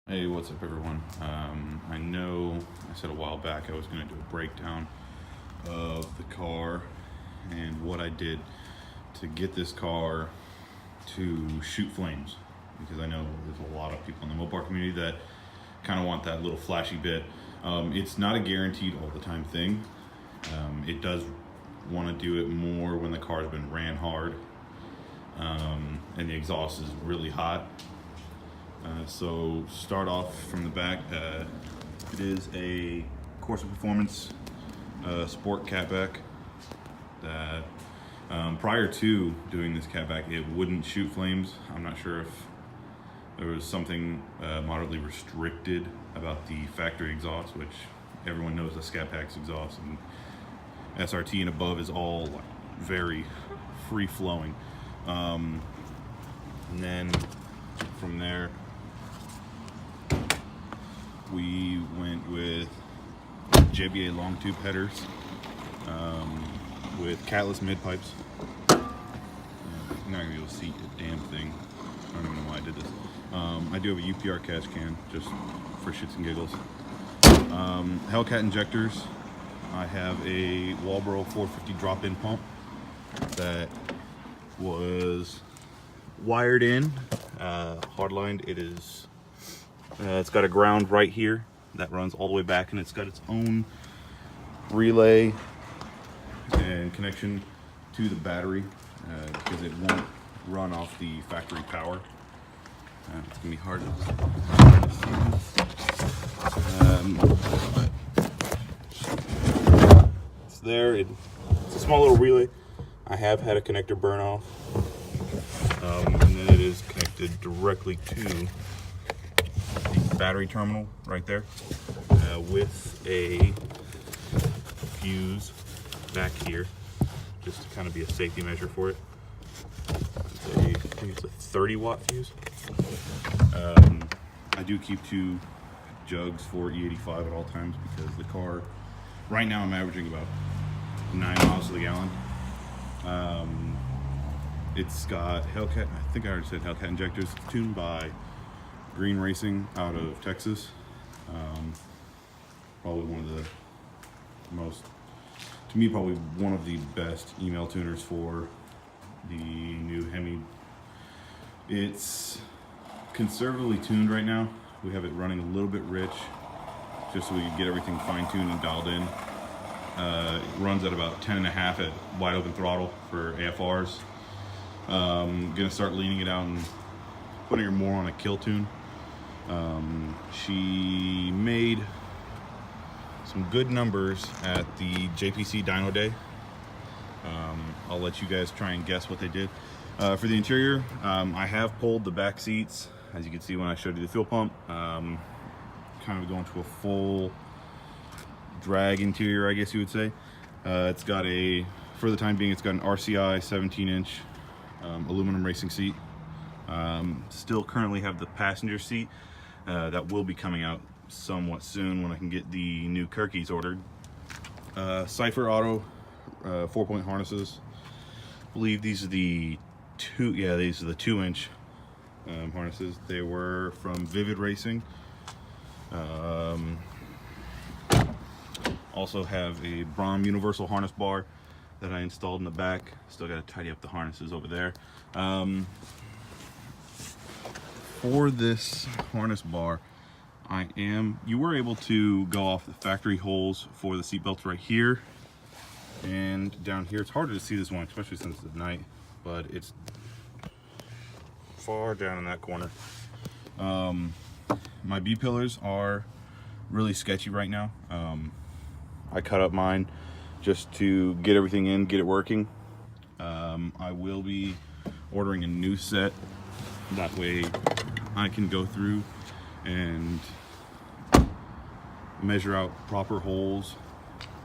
Hey, what's up everyone? I know I said a while back I was going to do a breakdown of the car and what I did to get this car to shoot flames, because I know there's a lot of people in the Mopar community that kind of want that little flashy bit. It's not a guaranteed all the time thing. It does want to do it more when the car's been ran hard and the exhaust is really hot. So start off from the back. It is a Corsa Performance Sport catback that prior to doing this catback it wouldn't shoot flames. I'm not sure if there was something moderately restricted about the factory exhaust, which everyone knows the Scat Pack's exhaust and SRT and above is all like very free flowing. And then from there we went with JBA long tube headers with catless mid pipes. You're not gonna be able to see a damn thing. I don't even know why I did this. I do have a UPR cash can just for shits and giggles. Hellcat injectors. I have a Walbro 450 drop-in pump that was wired in, hardlined. It is. It's got a ground right here that runs all the way back, and it's got its own relay and connection to the battery because it won't run off the factory power. It's gonna be hard to but it's there. It's a small little relay. I have had a connector burn off, and then it is connected directly to the battery terminal right there with a fuse back here, just to kind of be a safety measure for it. I think it's a 30 watt fuse. I do keep 2 jugs for E85 at all times because the car, right now I'm averaging about 9 miles to the gallon. It's got Hellcat, I think I already said Hellcat injectors. It's tuned by Green Racing out of Texas. Probably one of the most, to me, probably one of the best email tuners for the new Hemi. It's conservatively tuned right now. We have it running a little bit rich just so we can get everything fine-tuned and dialed in. It runs at about 10.5 at wide open throttle for AFRs. Gonna start leaning it out and putting her more on a kill tune. She made some good numbers at the JPC Dyno Day. I'll let you guys try and guess what they did. For the interior, I have pulled the back seats, as you can see when I showed you the fuel pump. Kind of going to a full drag interior, I guess you would say. It's got a, for the time being, it's got an RCI 17-inch aluminum racing seat. Still currently have the passenger seat that will be coming out somewhat soon when I can get the new Kirkies ordered. Cypher Auto 4-point harnesses. I believe these are the 2-inch harnesses. They were from Vivid Racing. Also have a Brom universal harness bar that I installed in the back. Still got to tidy up the harnesses over there. For this harness bar, you were able to go off the factory holes for the seat belts right here and down here. It's harder to see this one, especially since it's at night, but it's far down in that corner. My B pillars are really sketchy right now. I cut up mine just to get everything in, get it working. I will be ordering a new set. That way I can go through and measure out proper holes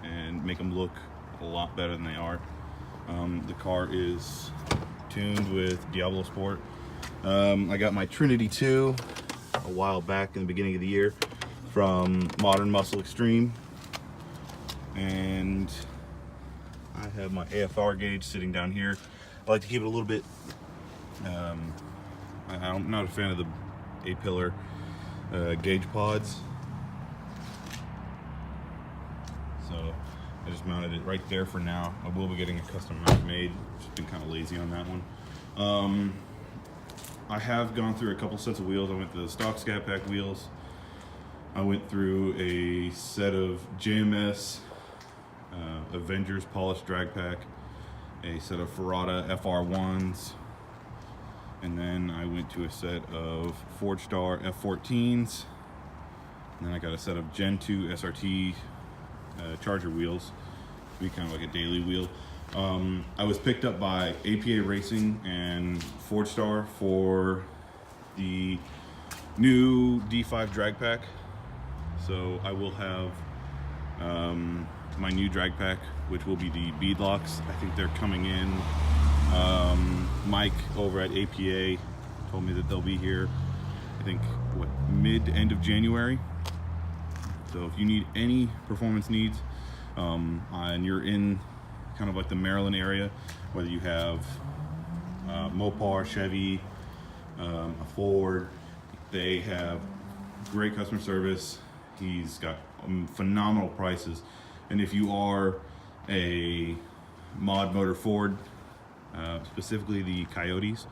and make them look a lot better than they are. The car is tuned with Diablo Sport. I got my Trinity 2 a while back in the beginning of the year from Modern Muscle Extreme, and I have my AFR gauge sitting down here. I like to keep it a little bit, I'm not a fan of the A-pillar gauge pods. So I just mounted it right there for now. I will be getting a custom mount made. Just been kind of lazy on that one. I have gone through a couple sets of wheels. I went through the stock Scat Pack wheels. I went through a set of JMS Avengers polished drag pack, a set of Ferrata FR1s, and then I went to a set of Ford Star F14s, and then I got a set of Gen 2 SRT Charger wheels to be kind of like a daily wheel. I was picked up by APA Racing and Ford Star for the new D5 drag pack. So I will have my new drag pack, which will be the beadlocks. I think they're coming in. Mike over at APA told me that they'll be here, I think, what, mid to end of January. So if you need any performance needs, and you're in kind of like the Maryland area, whether you have Mopar, Chevy, a Ford, they have great customer service. He's got phenomenal prices, and if you are a mod motor Ford, specifically the Coyotes,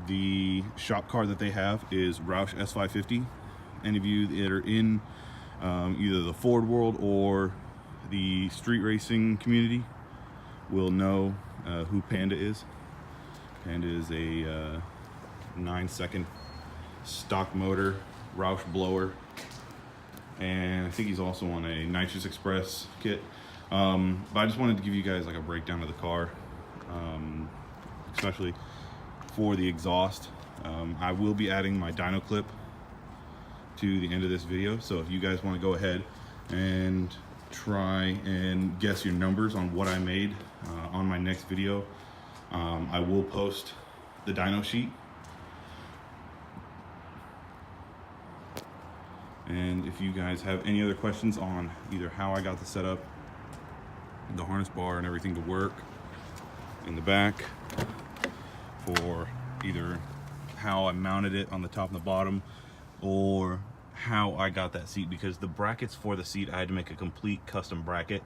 the shop car that they have is Roush S550. Any of you that are in either the Ford world or the street racing community will know who Panda is. Panda is a 9-second stock motor Roush blower, and I think he's also on a Nitrous Express kit. But I just wanted to give you guys like a breakdown of the car, especially for the exhaust. I will be adding my dyno clip to the end of this video, so if you guys want to go ahead and try and guess your numbers on what I made on my next video, I will post the dyno sheet. And if you guys have any other questions on either how I got the setup, the harness bar and everything to work in the back, for either how I mounted it on the top and the bottom, or how I got that seat, because the brackets for the seat, I had to make a complete custom bracket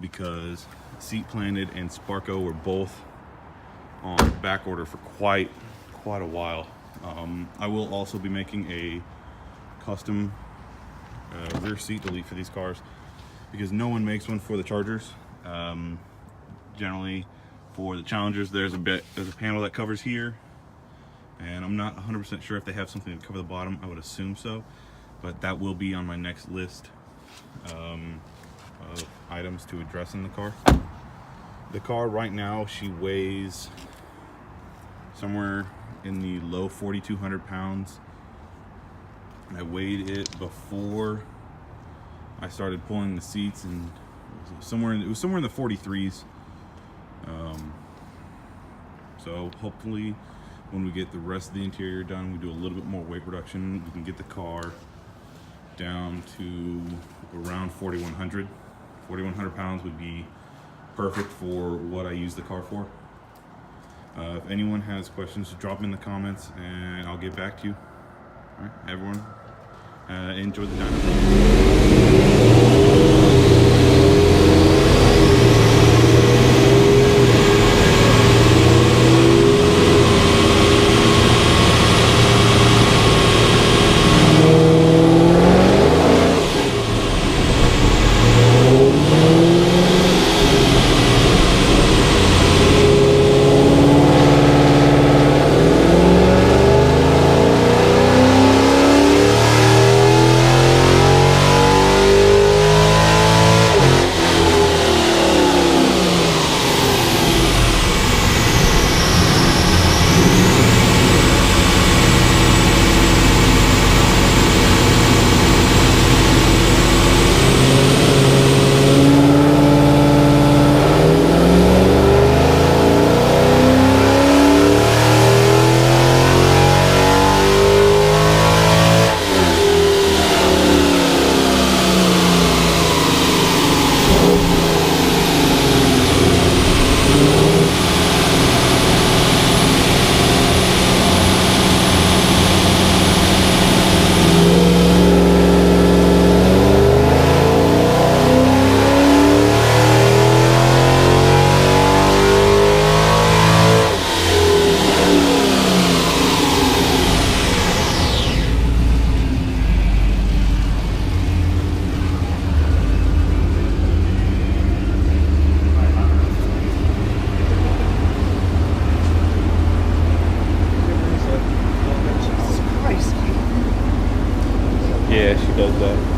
because Seat Planted and Sparco were both on back order for quite a while. I will also be making a custom rear seat delete for these cars, because no one makes one for the Chargers. Generally for the Challengers, there's a panel that covers here, and I'm not 100% sure if they have something to cover the bottom. I would assume so, but that will be on my next list of items to address in the car. The car right now, she weighs somewhere in the low 4,200 pounds. I weighed it before I started pulling the seats, and it was somewhere in the 43s. So hopefully when we get the rest of the interior done, we do a little bit more weight reduction, we can get the car down to around 4,100. 4,100 pounds would be perfect for what I use the car for. If anyone has questions, drop them in the comments and I'll get back to you. All right, everyone, enjoy the dyno. Yeah, she does that.